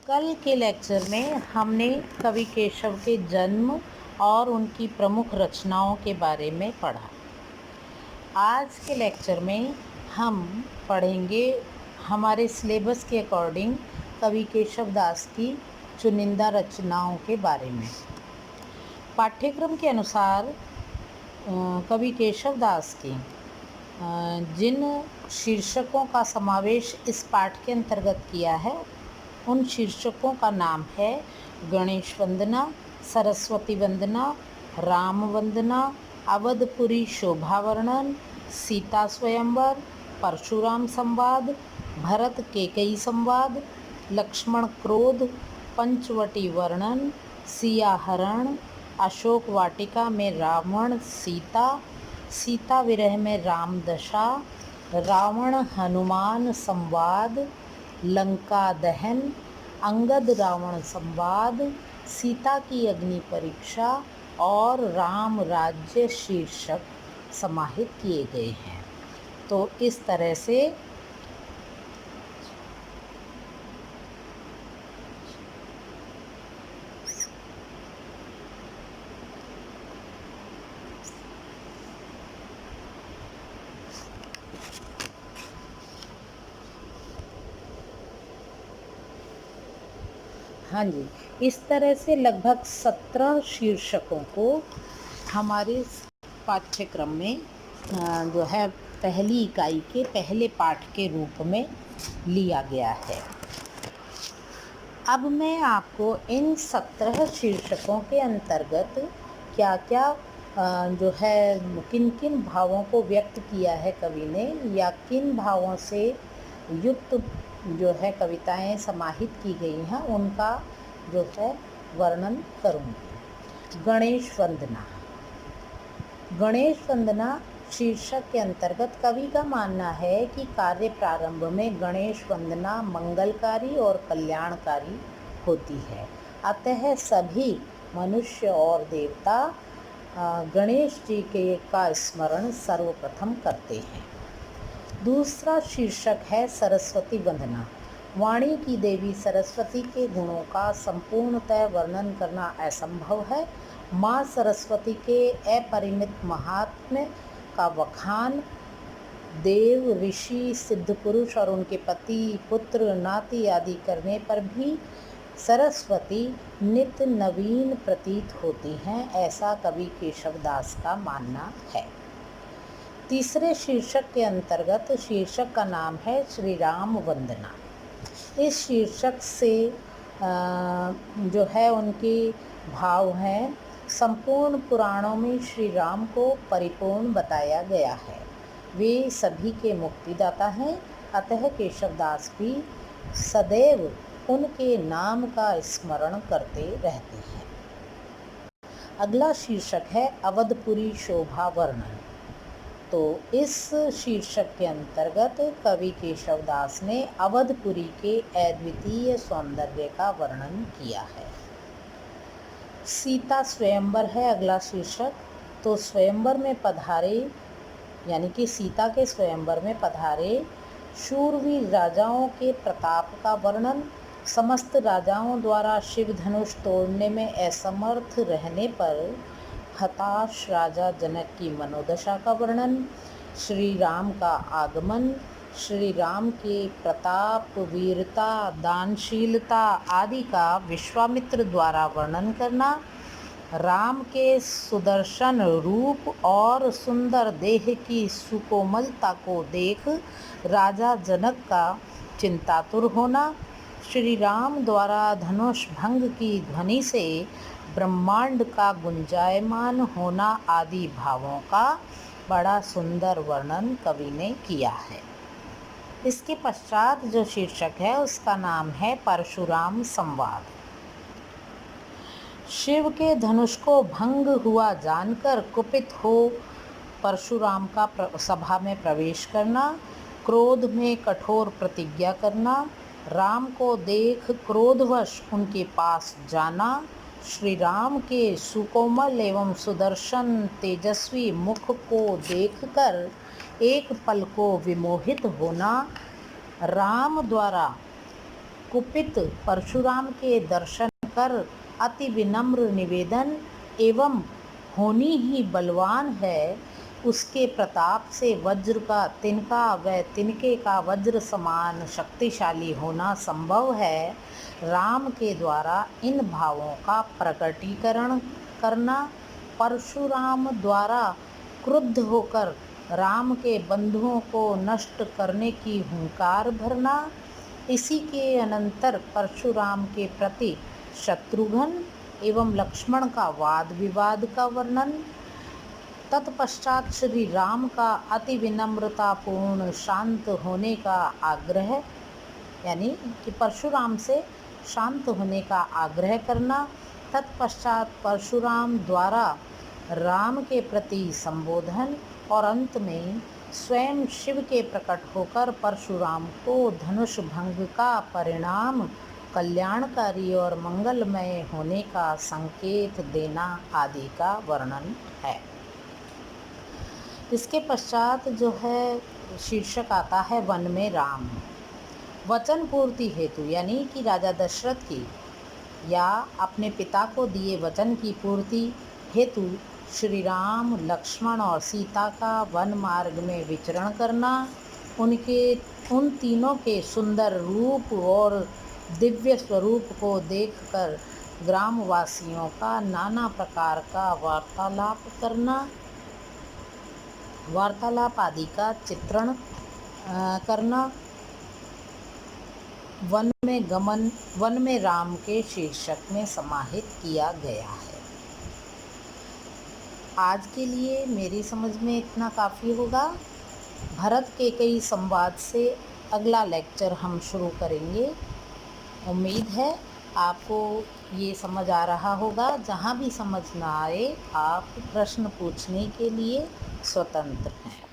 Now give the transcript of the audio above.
कल के लेक्चर में हमने कवि केशव के जन्म और उनकी प्रमुख रचनाओं के बारे में पढ़ा। आज के लेक्चर में हम पढ़ेंगे हमारे सिलेबस के अकॉर्डिंग कवि केशव दास की चुनिंदा रचनाओं के बारे में। पाठ्यक्रम के अनुसार कवि केशव दास की जिन शीर्षकों का समावेश इस पाठ के अंतर्गत किया है उन शीर्षकों का नाम है गणेश वंदना, सरस्वती वंदना, राम वंदना, अवधपुरी शोभा वर्णन, सीता स्वयंवर, परशुराम संवाद, भरत केकई संवाद, लक्ष्मण क्रोध, पंचवटी वर्णन, सिया हरण, अशोक वाटिका में रावण सीता, सीता विरह में राम दशा, रावण हनुमान संवाद, लंका दहन, अंगद रावण संवाद, सीता की अग्नि परीक्षा और राम राज्य शीर्षक समाहित किए गए हैं। तो इस तरह से हाँ जी, इस तरह से लगभग 17 शीर्षकों को हमारे पाठ्यक्रम में जो है पहली इकाई के पहले पाठ के रूप में लिया गया है। अब मैं आपको इन 17 शीर्षकों के अंतर्गत क्या क्या जो है किन किन भावों को व्यक्त किया है कवि ने या किन भावों से युक्त जो है कविताएं समाहित की गई हैं उनका जो है वर्णन करूँगी। गणेश वंदना। गणेश वंदना शीर्षक के अंतर्गत कवि का मानना है कि कार्य प्रारंभ में गणेश वंदना मंगलकारी और कल्याणकारी होती है, अतः सभी मनुष्य और देवता गणेश जी के का स्मरण सर्वप्रथम करते हैं। दूसरा शीर्षक है सरस्वती वंदना। वाणी की देवी सरस्वती के गुणों का संपूर्णतः वर्णन करना असंभव है। माँ सरस्वती के अपरिमित महात्म्य का बखान देव, ऋषि, सिद्ध पुरुष और उनके पति, पुत्र, नाती आदि करने पर भी सरस्वती नित्य नवीन प्रतीत होती हैं, ऐसा कवि केशव दास का मानना है। तीसरे शीर्षक के अंतर्गत शीर्षक का नाम है श्री राम वंदना। इस शीर्षक से जो है उनके भाव हैं, संपूर्ण पुराणों में श्री राम को परिपूर्ण बताया गया है। वे सभी के मुक्तिदाता हैं, अतः केशवदास भी सदैव उनके नाम का स्मरण करते रहते हैं। अगला शीर्षक है अवधपुरी शोभा वर्णन। तो इस शीर्षक के अंतर्गत कवि केशवदास ने अवधपुरी के अद्वितीय सौंदर्य का वर्णन किया है। सीता स्वयंवर है अगला शीर्षक। तो स्वयंवर में पधारे यानी कि सीता के स्वयंवर में पधारे शूरवीर राजाओं के प्रताप का वर्णन, समस्त राजाओं द्वारा शिव धनुष तोड़ने में असमर्थ रहने पर हताश राजा जनक की मनोदशा का वर्णन, श्री राम का आगमन, श्री राम के प्रताप, वीरता, दानशीलता आदि का विश्वामित्र द्वारा वर्णन करना, राम के सुदर्शन रूप और सुंदर देह की सुकोमलता को देख राजा जनक का चिंतातुर होना, श्री राम द्वारा धनुष भंग की ध्वनि से ब्रह्मांड का गुंजायमान होना आदि भावों का बड़ा सुंदर वर्णन कवि ने किया है। इसके पश्चात जो शीर्षक है उसका नाम है परशुराम संवाद। शिव के धनुष को भंग हुआ जानकर कुपित हो परशुराम का सभा में प्रवेश करना, क्रोध में कठोर प्रतिज्ञा करना, राम को देख क्रोधवश उनके पास जाना, श्री राम के सुकोमल एवं सुदर्शन तेजस्वी मुख को देखकर एक पल को विमोहित होना, राम द्वारा कुपित परशुराम के दर्शन कर अति विनम्र निवेदन एवं होनी ही बलवान है, उसके प्रताप से वज्र का तिनका व तिनके का वज्र समान शक्तिशाली होना संभव है। राम के द्वारा इन भावों का प्रकटीकरण करना, परशुराम द्वारा क्रुद्ध होकर राम के बंधुओं को नष्ट करने की हुंकार भरना, इसी के अनंतर परशुराम के प्रति शत्रुघ्न एवं लक्ष्मण का वाद विवाद का वर्णन, तत्पश्चात श्री राम का अति विनम्रतापूर्ण शांत होने का आग्रह, यानी कि परशुराम से शांत होने का आग्रह करना, तत्पश्चात परशुराम द्वारा राम के प्रति संबोधन और अंत में स्वयं शिव के प्रकट होकर परशुराम को धनुष भंग का परिणाम कल्याणकारी और मंगलमय होने का संकेत देना आदि का वर्णन है। इसके पश्चात जो है शीर्षक आता है वन में राम। वचन पूर्ति हेतु, यानी कि राजा दशरथ की या अपने पिता को दिए वचन की पूर्ति हेतु श्री राम, लक्ष्मण और सीता का वन मार्ग में विचरण करना, उन तीनों के सुंदर रूप और दिव्य स्वरूप को देखकर ग्रामवासियों का नाना प्रकार का वार्तालाप आदि का चित्रण करना, वन में राम के शीर्षक में समाहित किया गया है। आज के लिए मेरी समझ में इतना काफ़ी होगा। भरत के कई संवाद से अगला लेक्चर हम शुरू करेंगे। उम्मीद है आपको ये समझ आ रहा होगा। जहाँ भी समझ ना आए आप प्रश्न पूछने के लिए स्वतंत्र हैं।